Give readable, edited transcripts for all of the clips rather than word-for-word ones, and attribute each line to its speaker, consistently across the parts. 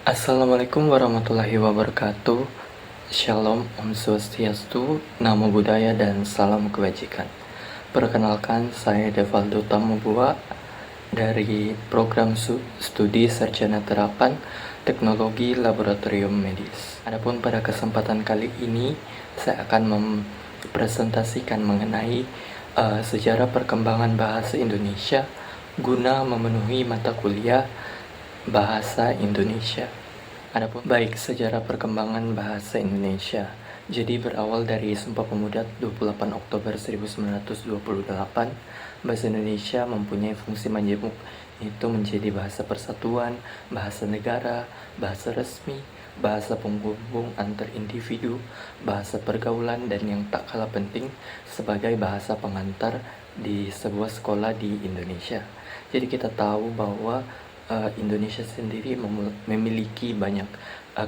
Speaker 1: Assalamualaikum warahmatullahi wabarakatuh. Shalom, Om Swastiastu, Namo Buddhaya, dan salam kebajikan. Perkenalkan, saya Devaldo Tamobua dari program studi Sarjana Terapan Teknologi Laboratorium Medis. Adapun pada kesempatan kali ini, saya akan mempresentasikan mengenai sejarah perkembangan bahasa Indonesia guna memenuhi mata kuliah Bahasa Indonesia. Adapun baik sejarah perkembangan bahasa Indonesia. Jadi berawal dari Sumpah Pemuda 28 Oktober 1928, bahasa Indonesia mempunyai fungsi majemuk, yaitu menjadi bahasa persatuan, bahasa negara, bahasa resmi, bahasa penghubung antar individu, bahasa pergaulan, dan yang tak kalah penting sebagai bahasa pengantar di sebuah sekolah di Indonesia. Jadi kita tahu bahwa Indonesia sendiri memiliki banyak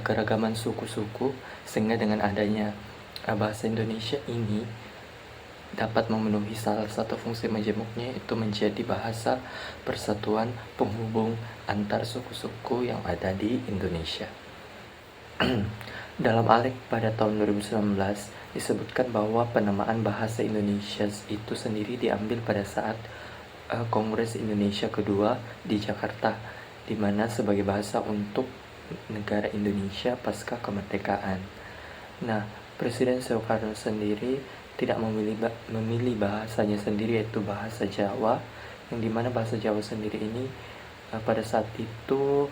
Speaker 1: keragaman suku-suku, sehingga dengan adanya bahasa Indonesia ini dapat memenuhi salah satu fungsi majemuknya, yaitu menjadi bahasa persatuan penghubung antar suku-suku yang ada di Indonesia. Dalam ALEK pada tahun 2019 disebutkan bahwa penamaan bahasa Indonesia itu sendiri diambil pada saat Kongres Indonesia kedua di Jakarta, di mana sebagai bahasa untuk negara Indonesia pasca kemerdekaan. Nah, Presiden Soekarno sendiri tidak memilih bahasanya sendiri, yaitu bahasa Jawa, yang dimana bahasa Jawa sendiri ini pada saat itu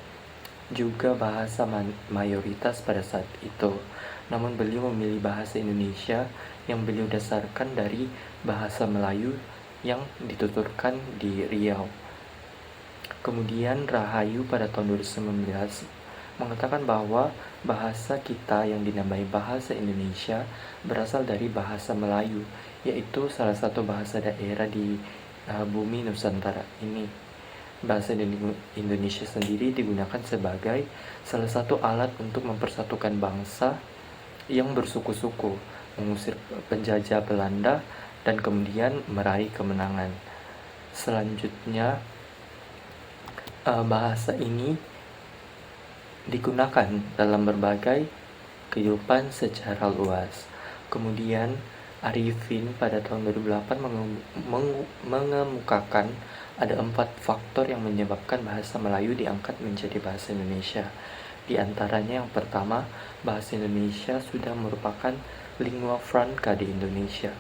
Speaker 1: juga bahasa mayoritas pada saat itu. Namun beliau memilih bahasa Indonesia yang beliau dasarkan dari bahasa Melayu yang dituturkan di Riau. Kemudian Rahayu pada tahun 2019 mengatakan bahwa bahasa kita yang dinamai bahasa Indonesia berasal dari bahasa Melayu, yaitu salah satu bahasa daerah di bumi Nusantara ini. Bahasa Indonesia sendiri digunakan sebagai salah satu alat untuk mempersatukan bangsa yang bersuku-suku, mengusir penjajah Belanda, dan kemudian meraih kemenangan. Selanjutnya, bahasa ini digunakan dalam berbagai kehidupan secara luas. Kemudian Arifin pada tahun 2008 mengemukakan ada 4 faktor yang menyebabkan bahasa Melayu diangkat menjadi bahasa Indonesia. Di antaranya yang pertama, bahasa Indonesia sudah merupakan lingua franca di Indonesia,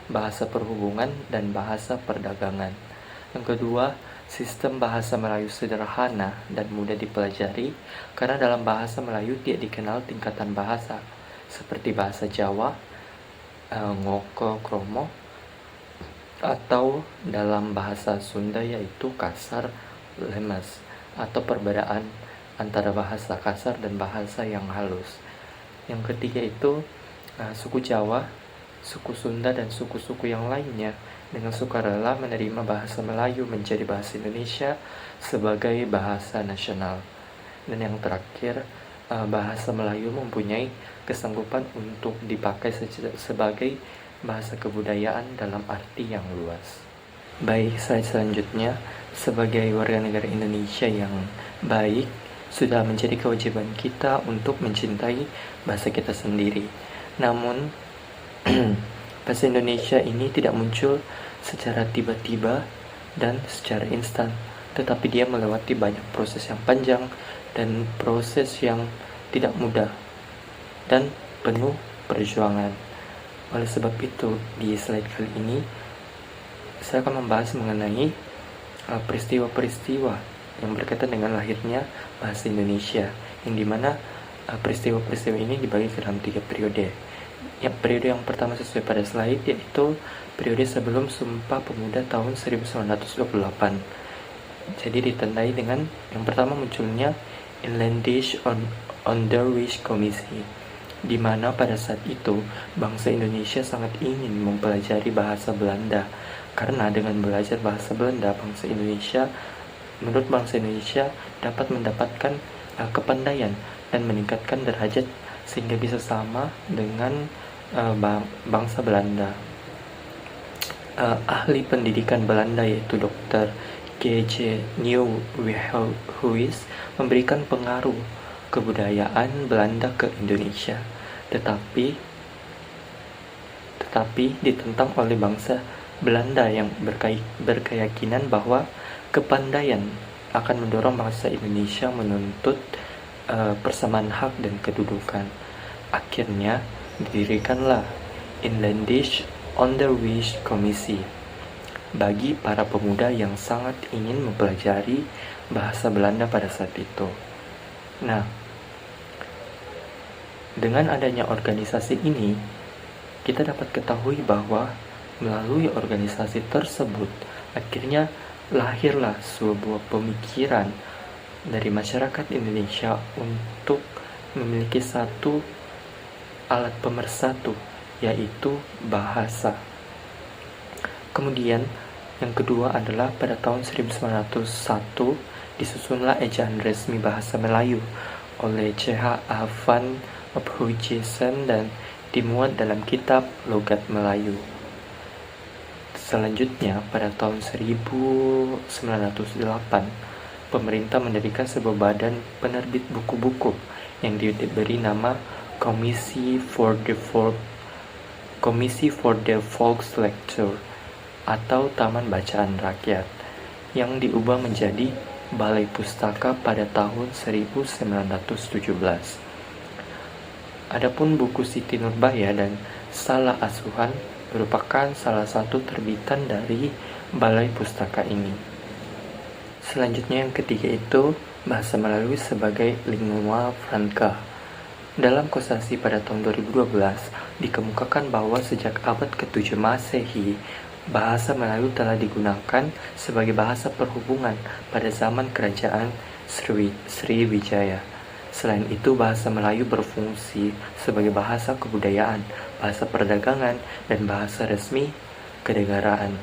Speaker 1: bahasa perhubungan dan bahasa perdagangan. Yang kedua, sistem bahasa Melayu sederhana dan mudah dipelajari, karena dalam bahasa Melayu tidak dikenal tingkatan bahasa seperti bahasa Jawa, ngoko, kromo, atau dalam bahasa Sunda yaitu kasar, lemes, atau perbedaan antara bahasa kasar dan bahasa yang halus. Yang ketiga itu suku Jawa, suku Sunda, dan suku-suku yang lainnya dengan sukarela menerima bahasa Melayu menjadi bahasa Indonesia sebagai bahasa nasional. Dan yang terakhir, bahasa Melayu mempunyai kesanggupan untuk dipakai sebagai bahasa kebudayaan dalam arti yang luas. Baik, selanjutnya, sebagai warga negara Indonesia yang baik, sudah menjadi kewajiban kita untuk mencintai bahasa kita sendiri. Namun, bahasa Indonesia ini tidak muncul secara tiba-tiba dan secara instan, tetapi dia melewati banyak proses yang panjang dan proses yang tidak mudah dan penuh perjuangan. Oleh sebab itu, di slide kali ini saya akan membahas mengenai peristiwa-peristiwa yang berkaitan dengan lahirnya bahasa Indonesia, yang dimana peristiwa-peristiwa ini dibagi ke dalam 3 periode. Periode yang pertama sesuai pada slide, yaitu periode sebelum Sumpah Pemuda tahun 1928. Jadi ditandai dengan yang pertama munculnya Inlandish Onderwijs Commissie, di mana pada saat itu bangsa Indonesia sangat ingin mempelajari bahasa Belanda, karena dengan belajar bahasa Belanda, menurut bangsa Indonesia dapat mendapatkan kepandaian dan meningkatkan derajat sehingga bisa sama dengan bangsa Belanda. Ahli pendidikan Belanda yaitu Dr. G.J. Nieuwenhuis memberikan pengaruh kebudayaan Belanda ke Indonesia, tetapi ditentang oleh bangsa Belanda yang berkeyakinan bahwa kepandaian akan mendorong bangsa Indonesia menuntut persamaan hak dan kedudukan. Akhirnya didirikanlah Inlandisch Onderwijs Commissie bagi para pemuda yang sangat ingin mempelajari bahasa Belanda pada saat itu. Nah, dengan adanya organisasi ini, kita dapat ketahui bahwa melalui organisasi tersebut, akhirnya lahirlah sebuah pemikiran dari masyarakat Indonesia untuk memiliki satu alat pemersatu, yaitu bahasa. Kemudian, yang kedua adalah pada tahun 1901 disusunlah ejaan resmi bahasa Melayu oleh C.H. Van Ophuijsen dan dimuat dalam kitab Logat Melayu. Selanjutnya, pada tahun 1908, pemerintah mendirikan sebuah badan penerbit buku-buku yang diberi nama Komisi for the Volkslecture atau Taman Bacaan Rakyat, yang diubah menjadi Balai Pustaka pada tahun 1917. Adapun buku Siti Nurbaya dan Salah Asuhan merupakan salah satu terbitan dari Balai Pustaka ini. Selanjutnya yang ketiga itu bahasa Melayu sebagai lingua franca. Dalam Kosasi pada tahun 2012 dikemukakan bahwa sejak abad ke-7 Masehi, bahasa Melayu telah digunakan sebagai bahasa perhubungan pada zaman kerajaan Sriwijaya. Selain itu, bahasa Melayu berfungsi sebagai bahasa kebudayaan, bahasa perdagangan, dan bahasa resmi kenegaraan.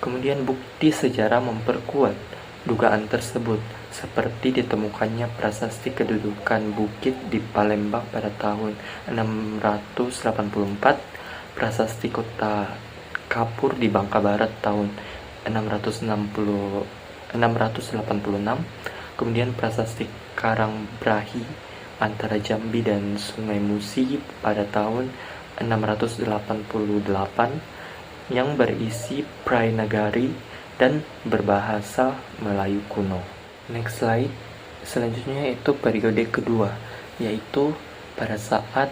Speaker 1: Kemudian bukti sejarah memperkuat dugaan tersebut, seperti ditemukannya prasasti kedudukan bukit di Palembang pada tahun 684, prasasti kota Kapur di Bangka Barat tahun 686, kemudian prasasti Karangbrahi antara Jambi dan Sungai Musi pada tahun 688, yang berisi Prai Nagari dan berbahasa Melayu kuno. Next slide. Selanjutnya yaitu periode kedua, yaitu pada saat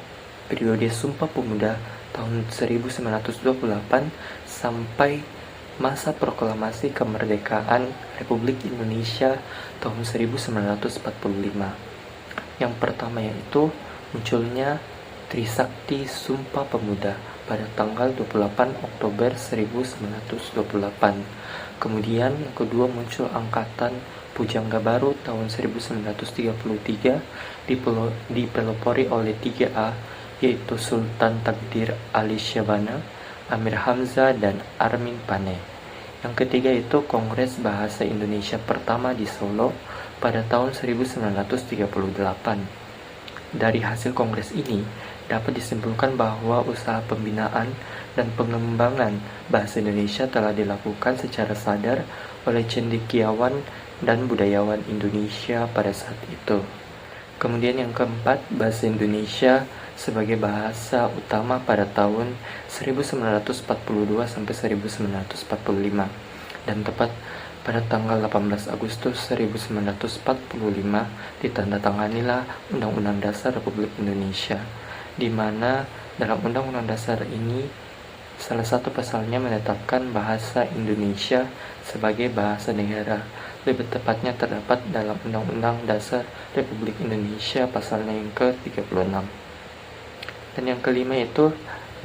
Speaker 1: periode Sumpah Pemuda tahun 1928 sampai masa proklamasi kemerdekaan Republik Indonesia tahun 1945. Yang pertama yaitu munculnya Trisakti Sumpah Pemuda pada tanggal 28 Oktober 1928. Kemudian yang kedua muncul Angkatan Pujangga Baru tahun 1933 dipelopori oleh 3A, yaitu Sultan Takdir Ali Syabana, Amir Hamzah, dan Armin Pane. Yang ketiga itu Kongres Bahasa Indonesia pertama di Solo pada tahun 1938. Dari hasil kongres ini, dapat disimpulkan bahwa usaha pembinaan dan pengembangan bahasa Indonesia telah dilakukan secara sadar oleh cendekiawan dan budayawan Indonesia pada saat itu. Kemudian yang keempat, bahasa Indonesia sebagai bahasa utama pada tahun 1942 sampai 1945, dan tepat pada tanggal 18 Agustus 1945 ditandatanganilah Undang-Undang Dasar Republik Indonesia, di mana dalam Undang-Undang Dasar ini salah satu pasalnya menetapkan bahasa Indonesia sebagai bahasa negara. Lebih tepatnya terdapat dalam Undang-Undang Dasar Republik Indonesia pasalnya yang ke-36. Dan yang kelima itu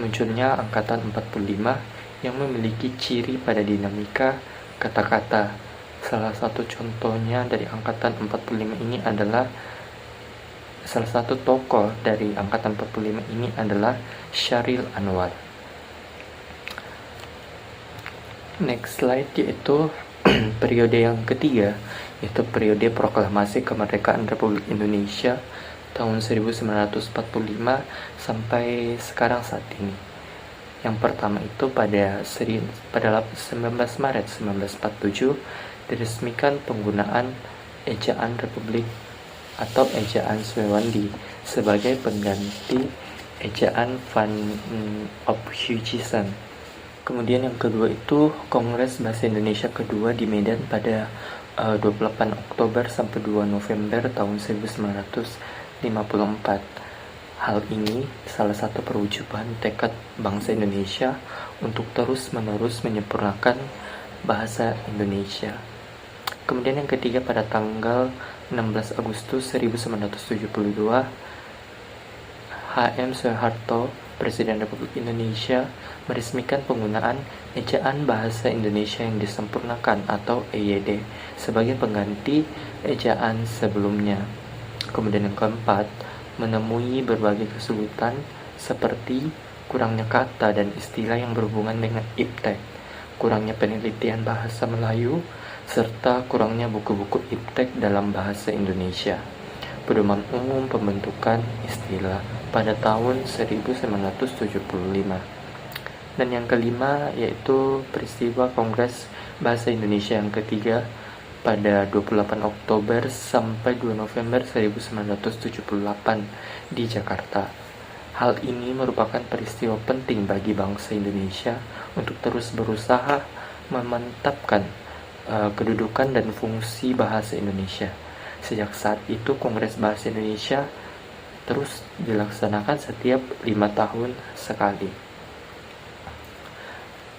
Speaker 1: munculnya Angkatan 45 yang memiliki ciri pada dinamika kata-kata. Salah satu contohnya dari Angkatan 45 ini adalah salah satu tokoh dari Angkatan 45 ini adalah Syaril Anwar. Next slide yaitu periode yang ketiga, yaitu periode proklamasi kemerdekaan Republik Indonesia tahun 1945 sampai sekarang saat ini. Yang pertama itu pada 19 Maret 1947 diresmikan penggunaan ejaan Republik atau ejaan Swewandi sebagai pengganti ejaan Van Ophuijsen. Kemudian yang kedua itu Kongres Bahasa Indonesia kedua di Medan pada 28 Oktober sampai 2 November tahun 1954. Hal ini salah satu perwujudan tekad bangsa Indonesia untuk terus-menerus menyempurnakan bahasa Indonesia. Kemudian yang ketiga pada tanggal 16 Agustus 1972, H.M. Soeharto, Presiden Republik Indonesia, meresmikan penggunaan ejaan bahasa Indonesia yang disempurnakan atau EYD sebagai pengganti ejaan sebelumnya. Kemudian yang keempat, menemui berbagai kesulitan seperti kurangnya kata dan istilah yang berhubungan dengan iptek, kurangnya penelitian bahasa Melayu, serta kurangnya buku-buku iptek dalam bahasa Indonesia. Pedoman umum pembentukan istilah pada tahun 1975. Dan yang kelima yaitu peristiwa Kongres Bahasa Indonesia yang ketiga pada 28 Oktober sampai 2 November 1978 di Jakarta. Hal ini merupakan peristiwa penting bagi bangsa Indonesia untuk terus berusaha memantapkan kedudukan dan fungsi bahasa Indonesia. Sejak saat itu Kongres Bahasa Indonesia terus dilaksanakan setiap 5 tahun sekali.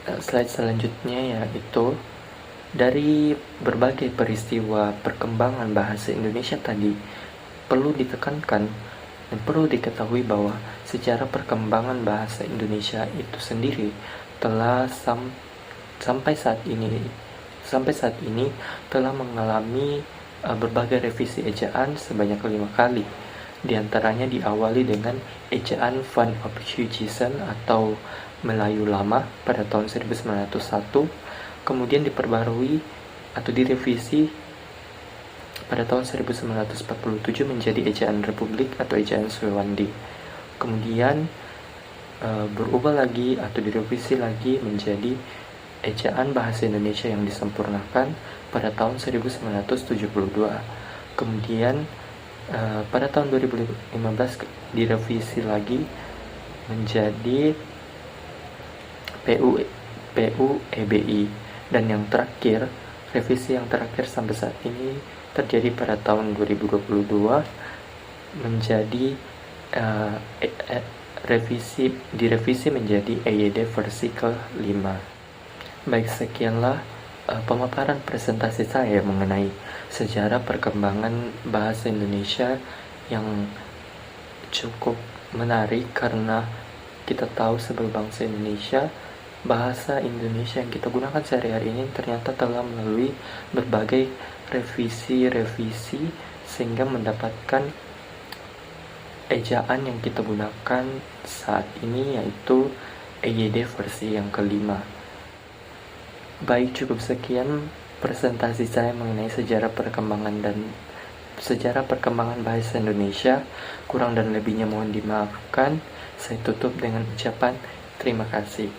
Speaker 1: Slide selanjutnya yaitu dari berbagai peristiwa perkembangan bahasa Indonesia tadi, perlu ditekankan dan perlu diketahui bahwa sejarah perkembangan bahasa Indonesia itu sendiri telah sampai saat ini telah mengalami berbagai revisi ejaan sebanyak 5 kali. Di antaranya diawali dengan ejaan Van Ophuijsen atau Melayu Lama pada tahun 1901, kemudian diperbarui atau direvisi pada tahun 1947 menjadi ejaan Republik atau ejaan Swewandi. Kemudian berubah lagi atau direvisi lagi menjadi ejaan Bahasa Indonesia yang disempurnakan pada tahun 1972. Kemudian pada tahun 2015 direvisi lagi menjadi PUEBI, dan yang terakhir, revisi yang terakhir sampai saat ini terjadi pada tahun 2022 menjadi direvisi menjadi EYD versi ke-5. Baik, sekianlah pemaparan presentasi saya mengenai sejarah perkembangan bahasa Indonesia yang cukup menarik karena kita tahu sebagai bangsa Indonesia, bahasa Indonesia yang kita gunakan sehari-hari ini ternyata telah melalui berbagai revisi sehingga mendapatkan ejaan yang kita gunakan saat ini yaitu EYD versi yang ke-5. Baik, cukup sekian presentasi saya mengenai sejarah perkembangan bahasa Indonesia. Kurang dan lebihnya mohon dimaafkan. Saya tutup dengan ucapan terima kasih.